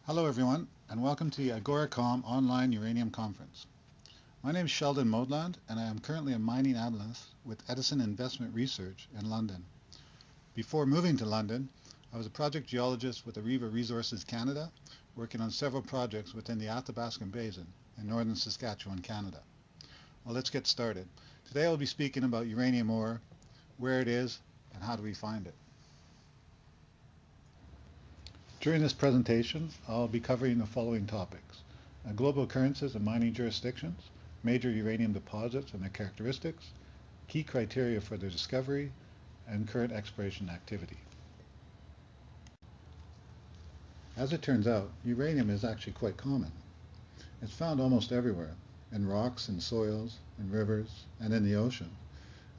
Hello everyone, and welcome to the AGORACOM online uranium conference. My name is Sheldon Modeland, and I am currently a mining analyst with Edison Investment Research in London. Before moving to London, I was a project geologist with AREVA Resources Canada, working on several projects within the Athabasca Basin in northern Saskatchewan, Canada. Well, let's get started. Today I'll be speaking about uranium ore, where it is, and how do we find it. During this presentation, I'll be covering the following topics: global occurrences in mining jurisdictions, major uranium deposits and their characteristics, key criteria for their discovery, and current exploration activity. As it turns out, uranium is actually quite common. It's found almost everywhere, in rocks, in soils, in rivers, and in the ocean.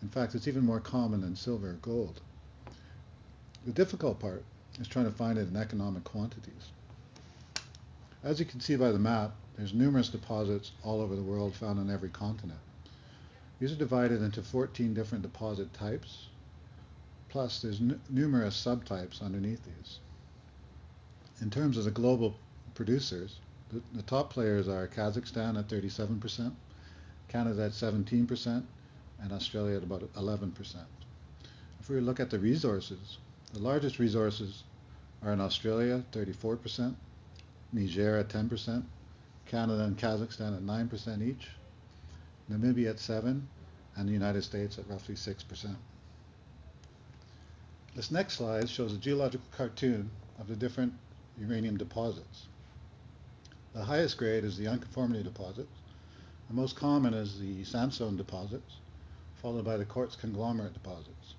In fact, it's even more common than silver or gold. The difficult part is trying to find it in economic quantities. As you can see by the map, there's numerous deposits all over the world found on every continent. These are divided into 14 different deposit types, plus there's numerous subtypes underneath these. In terms of the global producers, the top players are Kazakhstan at 37%, Canada at 17%, and Australia at about 11%. If we look at the resources, the largest resources are in Australia, 34%, Niger at 10%, Canada and Kazakhstan at 9% each, Namibia at 7%, and the United States at roughly 6%. This next slide shows a geological cartoon of the different uranium deposits. The highest grade is the unconformity deposits. The most common is the Sandstone deposits, followed by the quartz conglomerate deposits.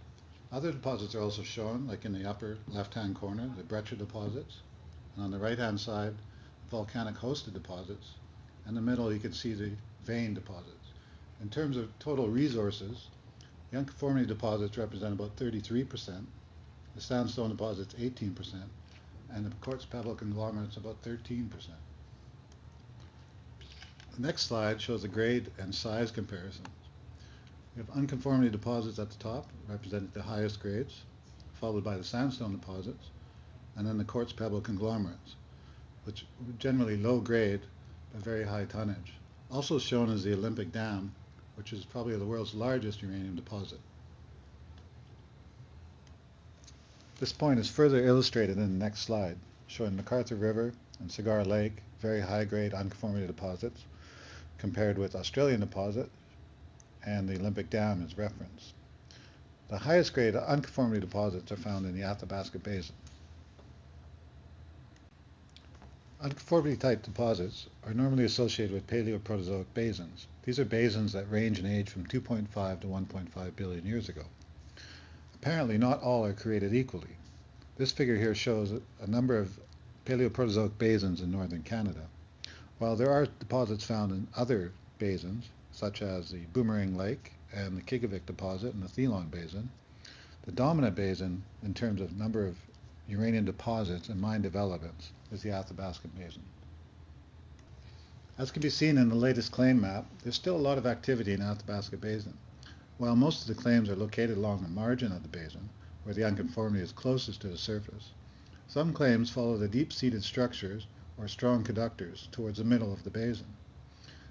Other deposits are also shown, like in the upper left-hand corner, the breccia deposits, and on the right-hand side, volcanic hosted deposits, and in the middle you can see the vein deposits. In terms of total resources, the unconformity deposits represent about 33%, the sandstone deposits 18%, and the quartz bevel conglomerates about 13%. The next slide shows the grade and size comparisons. We have unconformity deposits at the top, representing the highest grades, followed by the sandstone deposits, and then the quartz pebble conglomerates, which are generally low grade but very high tonnage. Also shown is the Olympic Dam, which is probably the world's largest uranium deposit. This point is further illustrated in the next slide, showing McArthur River and Cigar Lake, very high grade unconformity deposits, compared with Australian deposit, and the Olympic Dam as reference. The highest grade unconformity deposits are found in the Athabasca Basin. Unconformity type deposits are normally associated with Paleoproterozoic basins. These are basins that range in age from 2.5 to 1.5 billion years ago. Apparently not all are created equally. This figure here shows a number of Paleoproterozoic basins in northern Canada. While there are deposits found in other basins, such as the Boomerang Lake and the Kigavik deposit in the Thelon Basin, the dominant basin in terms of number of uranium deposits and mine developments is the Athabasca Basin. As can be seen in the latest claim map, there's still a lot of activity in the Athabasca Basin. While most of the claims are located along the margin of the basin, where the unconformity is closest to the surface, some claims follow the deep-seated structures or strong conductors towards the middle of the basin.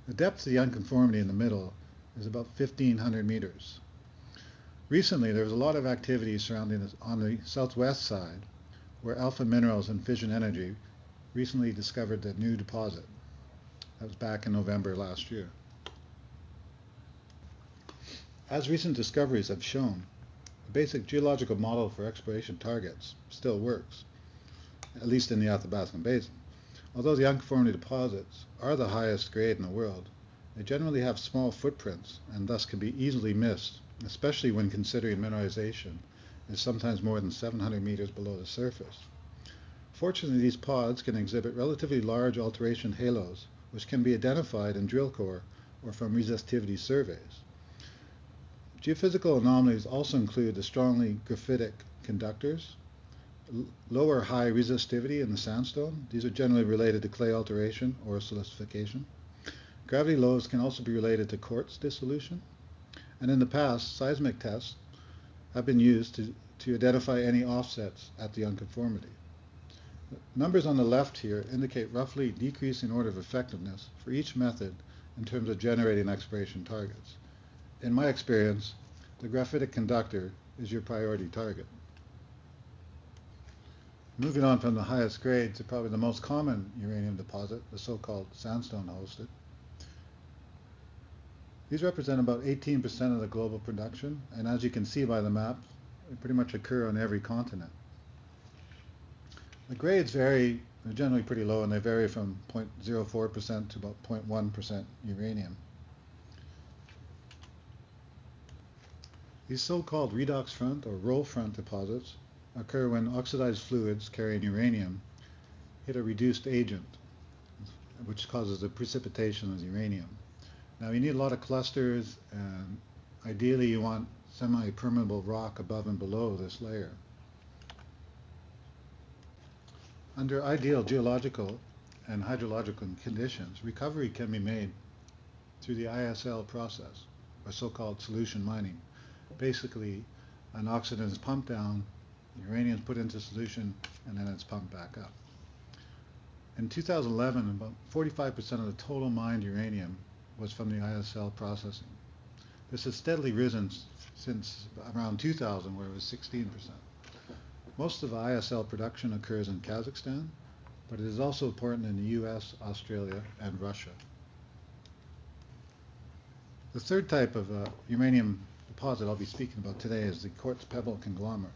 The depth of the unconformity in the middle is about 1,500 meters. Recently, there was a lot of activity surrounding this on the southwest side, where Alpha Minerals and Fission Energy recently discovered the new deposit. That was back in November last year. As recent discoveries have shown, the basic geological model for exploration targets still works, at least in the Athabasca Basin. Although the unconformity deposits are the highest grade in the world, they generally have small footprints and thus can be easily missed, especially when considering mineralization is sometimes more than 700 meters below the surface. Fortunately, these pods can exhibit relatively large alteration halos, which can be identified in drill core or from resistivity surveys. Geophysical anomalies also include the strongly graphitic conductors, lower high resistivity in the sandstone. These are generally related to clay alteration or silicification. Gravity lows can also be related to quartz dissolution. And in the past, seismic tests have been used to identify any offsets at the unconformity. The numbers on the left here indicate roughly decreasing order of effectiveness for each method in terms of generating exploration targets. In my experience, the graphitic conductor is your priority target. Moving on from the highest grade to probably the most common uranium deposit, the so-called sandstone hosted. These represent about 18% of the global production, and as you can see by the map, they pretty much occur on every continent. The grades vary, they're generally pretty low, and they vary from 0.04% to about 0.1% uranium. These so-called Redox Front or roll front deposits occur when oxidized fluids carrying uranium hit a reduced agent, which causes the precipitation of uranium. Now you need a lot of clusters, and ideally you want semi-permeable rock above and below this layer. Under ideal geological and hydrological conditions, recovery can be made through the ISL process, or so-called solution mining. Basically, an oxidant is pumped down, uranium is put into solution, and then it's pumped back up. In 2011, about 45% of the total mined uranium was from the ISL processing. This has steadily risen since around 2000, where it was 16%. Most of the ISL production occurs in Kazakhstan, but it is also important in the US, Australia, and Russia. The third type of uranium deposit I'll be speaking about today is the Quartz Bevel conglomerate.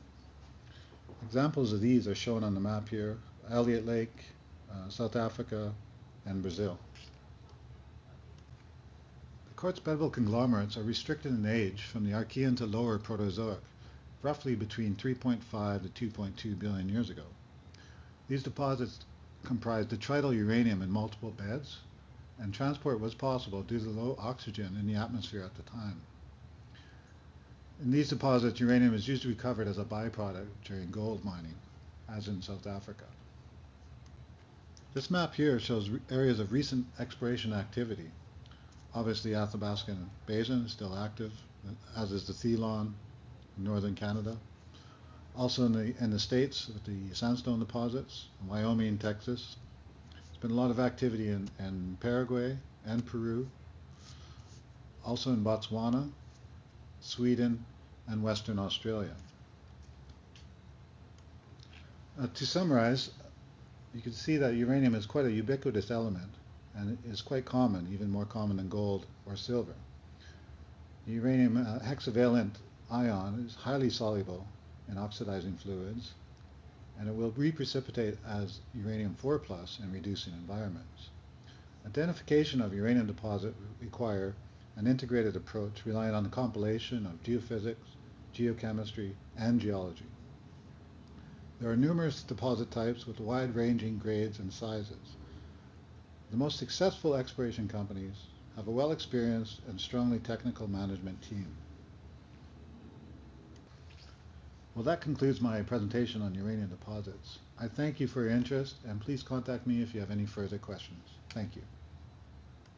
Examples of these are shown on the map here: Elliott Lake, South Africa, and Brazil. The Quartz Bevel conglomerates are restricted in age from the Archean to lower Proterozoic, roughly between 3.5 to 2.2 billion years ago. These deposits comprise detrital uranium in multiple beds, and transport was possible due to the low oxygen in the atmosphere at the time. In these deposits, uranium is usually recovered as a byproduct during gold mining, as in South Africa. This map here shows areas of recent exploration activity. Obviously, Athabasca Basin is still active, as is the Thelon in northern Canada. Also in the States with the Sandstone deposits, in Wyoming and Texas. There's been a lot of activity in Paraguay and Peru. Also in Botswana, Sweden, and Western Australia. To summarize, you can see that uranium is quite a ubiquitous element, and it is quite common, even more common than gold or silver. The uranium hexavalent ion is highly soluble in oxidizing fluids, and it will reprecipitate as uranium-4+ in reducing environments. Identification of uranium deposit require an integrated approach relying on the compilation of geophysics, geochemistry, and geology. There are numerous deposit types with wide-ranging grades and sizes. The most successful exploration companies have a well-experienced and strongly technical management team. Well, that concludes my presentation on uranium deposits. I thank you for your interest, and please contact me if you have any further questions. Thank you.